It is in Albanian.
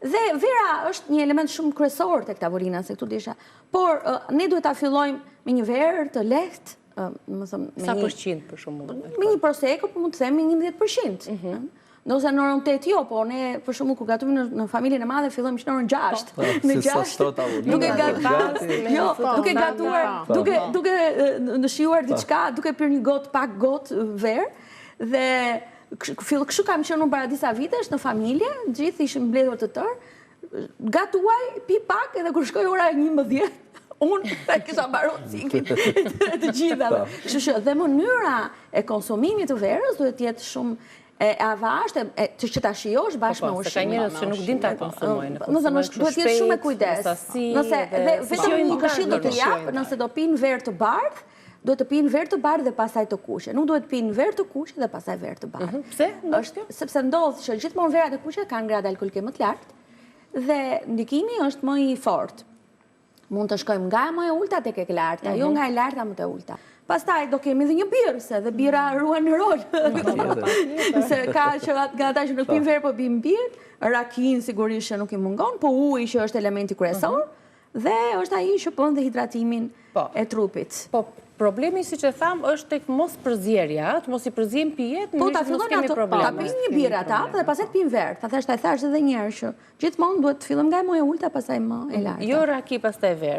Dhe vera është një element shumë kryesor tek tavolina, se këtu disha. Por ne duhet ta fillojmë me një verë të lehtë, sa përqind për shembull? Me një prosecco, po mund të them me 11%. Nëse në orën 8 jo, po ne për shembull kur gatojmë në familjen e madhe fillojmë në orën 6. Në 6 duke gatuar, duke shijuar diçka, duke pirë një pak gotë verë dhe kështu kam qenë unë para disa vitesh në familje, gjithë ishim mbledhur të tërë, gatuaj, pi pak edhe kur shkoi ora 11, unë kisha mbaruar ciklin të gjithave. Kështu që dhe mënyra e konsumimit të verës duhet të jetë shumë e avashtë, që ta shijosh bashkë me ushqimin. Se ka njerëz që nuk din ta konsumojnë. Duhet të jetë shumë me kujdes. Nëse vetëm një këshill do të jap, nëse do pinë verë të bardhë, duhet të pinë verë të bardhë dhe pastaj të kuqe. Nuk duhet pinë verë të kuqe dhe pastaj verë të bardhë. Pse? Sepse ndodh që gjithmonë verat e kuqe kanë gradë alkoolike më të lartë dhe ndikimi është më i fortë. Mund të shkojmë nga më e ulta tek e larta, jo nga e larta më te ulta. Pastaj do kemi dhe një birë, se dhe bira ruan në rol. Se ka që nga ata që nuk pinë verë, po pinë birë, rakin sigurisht që nuk i mungon, po uji që është elementi kryesor, dhe është ai që bën dhe hidratimin e trupit. Po, problemi, siç e tham, është tek mos përzierja, të mos i përziem pijet, po ta fillojmë ato, ta pinë një birë ata dhe pastaj të pinë verë. Ta thash edhe një herë që gjithmonë duhet të fillojmë nga më e ulta pastaj më e larta. Jo raki pastaj verë.